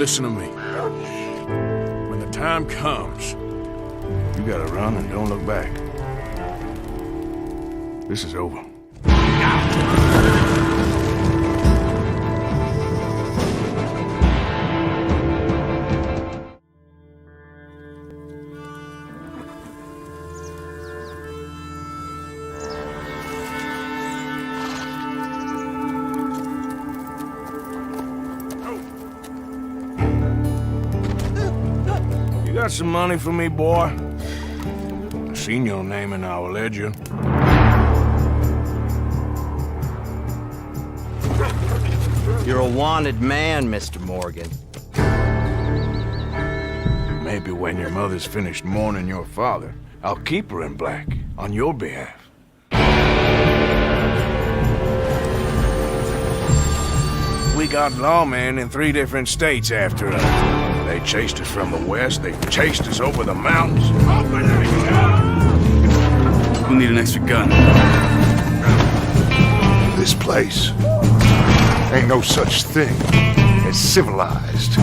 Listen to me. When the time comes, you gotta run and don't look back. This is over. You got some money for me, boy? I seen your name in our ledger. You're a wanted man, Mr. Morgan. Maybe when your mother's finished mourning your father, I'll keep her in black on your behalf. We got lawmen in 3 different states after us. They chased us from the west, they chased us over the mountains. We'll need an extra gun. This place ain't no such thing as civilized.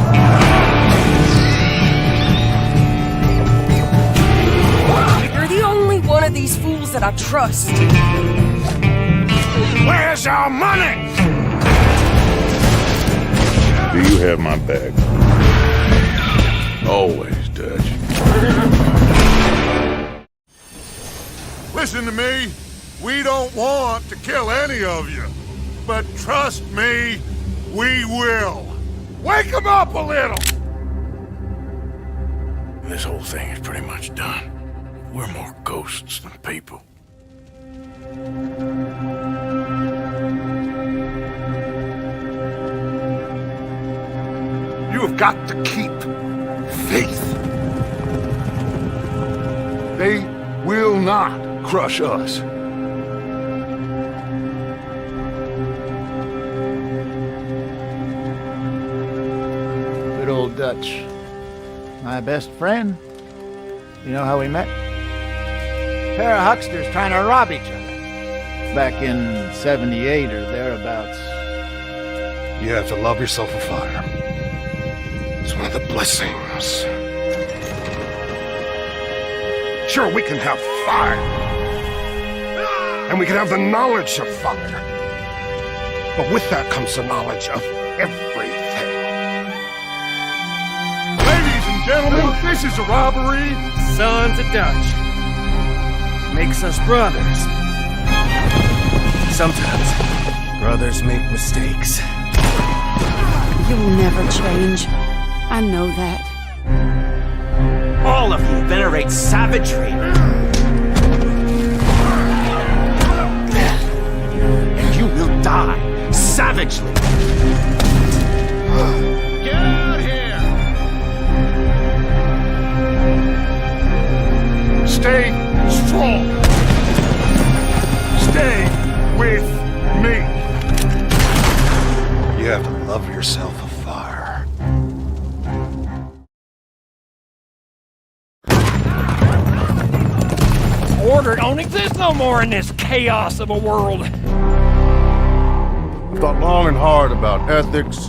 You're the only one of these fools that I trust. Where's our money? Do you have my bag? Always, Dutch. Listen to me. We don't want to kill any of you. But trust me, we will. Wake them up a little! This whole thing is pretty much done. We're more ghosts than people. You have got to keep faith. They will not crush us. Good old Dutch. My best friend. You know how we met? Pair of hucksters trying to rob each other. Back in 78 or thereabouts. You have to love yourself a fire. It's one of the blessings. Sure, we can have fire. And we can have the knowledge of fire. But with that comes the knowledge of everything. Ladies and gentlemen, this is a robbery. Sons of Dutch. Makes us brothers. Sometimes, brothers make mistakes. You'll never change. I know that. All of you venerate savagery. And you will die savagely. Get out here! Stay strong. Stay with me. You have to love yourself a fire. Order don't exist no more in this chaos of a world. Thought long and hard about ethics.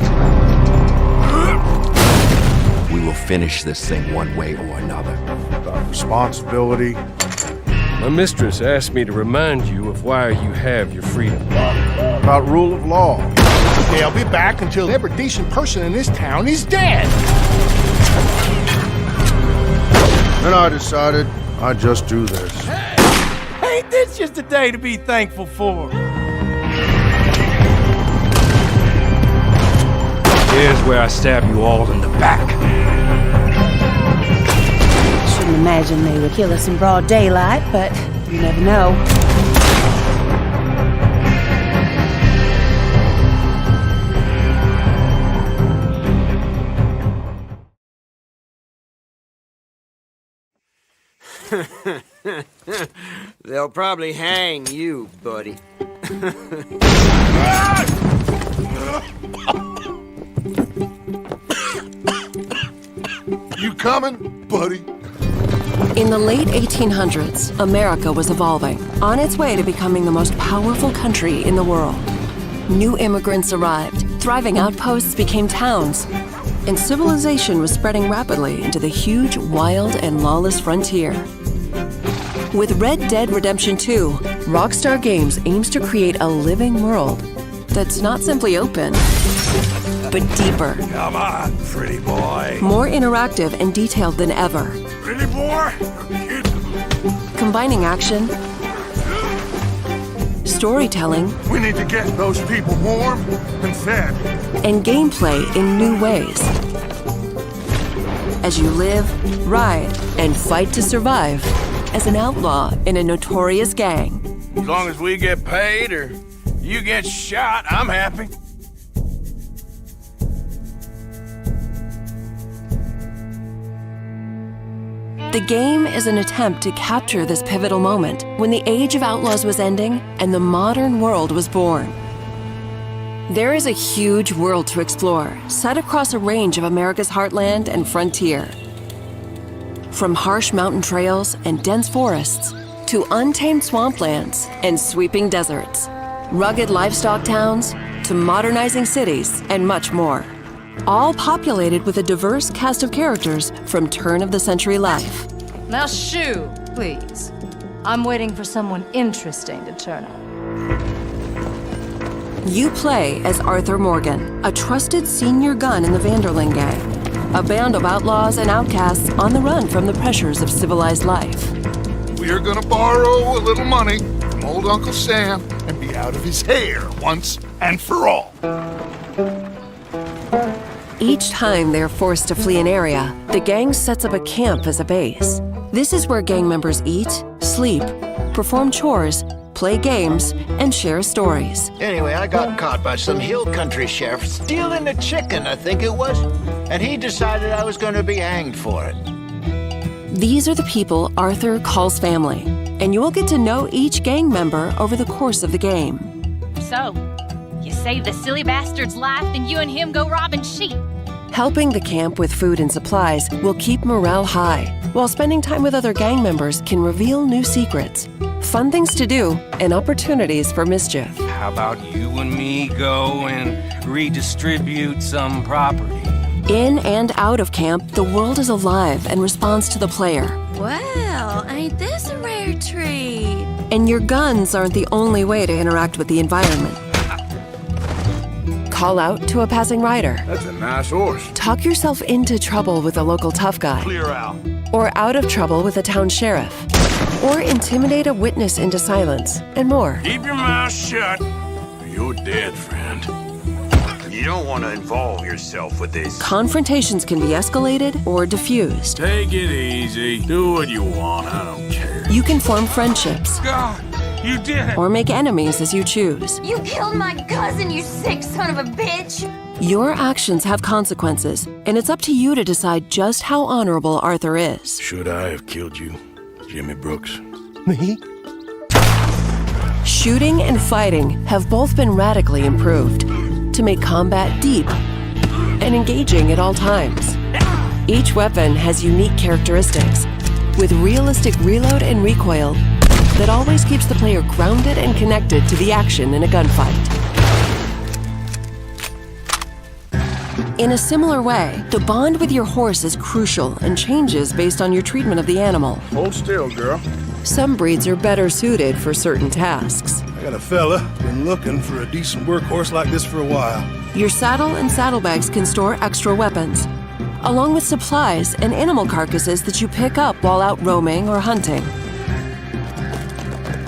We will finish this thing one way or another. About responsibility. My mistress asked me to remind you of why you have your freedom. About rule of law. Okay, I'll be back until every decent person in this town is dead. Then I decided I'd just do this. Ain't this just a day to be thankful for? Here's where I stab you all in the back. Shouldn't imagine they would kill us in broad daylight, but you never know. They'll probably hang you, buddy. You coming, buddy? In the late 1800s, America was evolving, on its way to becoming the most powerful country in the world. New immigrants arrived, thriving outposts became towns. and civilization was spreading rapidly into the huge, wild, and lawless frontier. With Red Dead Redemption 2, Rockstar Games aims to create a living world that's not simply open, but deeper. Come on, pretty boy. More interactive and detailed than ever. Pretty boy? Combining action, storytelling, We need to get those people warm and fed. and gameplay in new ways. As you live, ride, and fight to survive as an outlaw in a notorious gang. As long as we get paid or you get shot, I'm happy. The game is an attempt to capture this pivotal moment when the age of outlaws was ending and the modern world was born. There is a huge world to explore, set across a range of America's heartland and frontier. From harsh mountain trails and dense forests to untamed swamplands and sweeping deserts, rugged livestock towns to modernizing cities and much more. All populated with a diverse cast of characters from turn-of-the-century life. Now shoo, please. I'm waiting for someone interesting to turn up. You play as Arthur Morgan, a trusted senior gun in the Vanderling gang, a band of outlaws and outcasts on the run from the pressures of civilized life. We are gonna borrow a little money from old Uncle Sam and be out of his hair once and for all. Each time they're forced to flee an area, the gang sets up a camp as a base. This is where gang members eat, sleep, perform chores, play games, and share stories. Anyway, I got caught by some hill country sheriff stealing a chicken, I think it was, and he decided I was going to be hanged for it. These are the people Arthur calls family, and you will get to know each gang member over the course of the game. So, you save the silly bastard's life, then you and him go robbing sheep. Helping the camp with food and supplies will keep morale high, while spending time with other gang members can reveal new secrets, fun things to do, and opportunities for mischief. How about you and me go and redistribute some property? In and out of camp, the world is alive and responds to the player. Well, ain't this a rare treat? And your guns aren't the only way to interact with the environment. Call out to a passing rider. That's a nice horse. Talk yourself into trouble with a local tough guy. Clear out. Or out of trouble with a town sheriff. Or intimidate a witness into silence, and more. Keep your mouth shut. You're dead, friend. You don't want to involve yourself with this. Confrontations can be escalated or diffused. Take it easy. Do what you want. I don't care. You can form friendships. God, you did it! Or make enemies as you choose. You killed my cousin, you sick son of a bitch! Your actions have consequences, and it's up to you to decide just how honorable Arthur is. Should I have killed you, Jimmy Brooks? Me? Shooting and fighting have both been radically improved to make combat deep and engaging at all times. Each weapon has unique characteristics, with realistic reload and recoil that always keeps the player grounded and connected to the action in a gunfight. In a similar way, the bond with your horse is crucial and changes based on your treatment of the animal. Hold still, girl. Some breeds are better suited for certain tasks. I got a fella been looking for a decent workhorse like this for a while. Your saddle and saddlebags can store extra weapons, along with supplies and animal carcasses that you pick up while out roaming or hunting.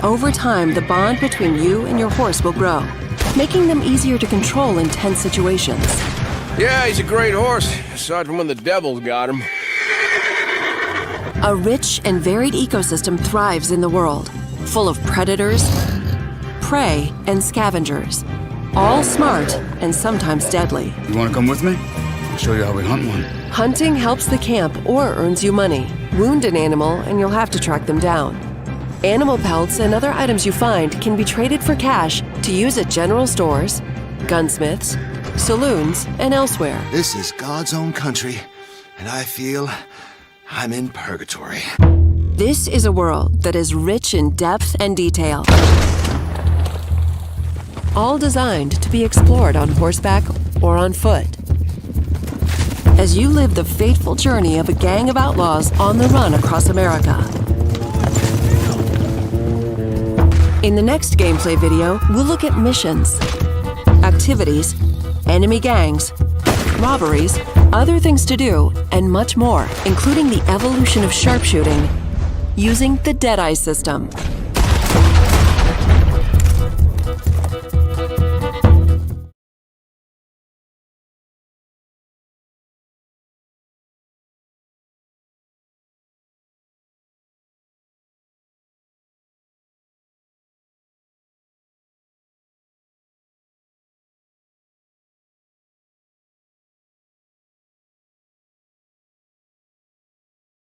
Over time, the bond between you and your horse will grow, making them easier to control in tense situations. Yeah, he's a great horse, aside from when the devil's got him. A rich and varied ecosystem thrives in the world, full of predators, prey, and scavengers, all smart and sometimes deadly. You want to come with me? I'll show you how we hunt one. Hunting helps the camp or earns you money. Wound an animal and you'll have to track them down. Animal pelts and other items you find can be traded for cash to use at general stores, gunsmiths, saloons, and elsewhere. This is God's own country, and I feel I'm in purgatory. This is a world that is rich in depth and detail, all designed to be explored on horseback or on foot. as you live the fateful journey of a gang of outlaws on the run across America. In the next gameplay video, we'll look at missions, activities, enemy gangs, robberies, other things to do, and much more, including the evolution of sharpshooting using the Deadeye system.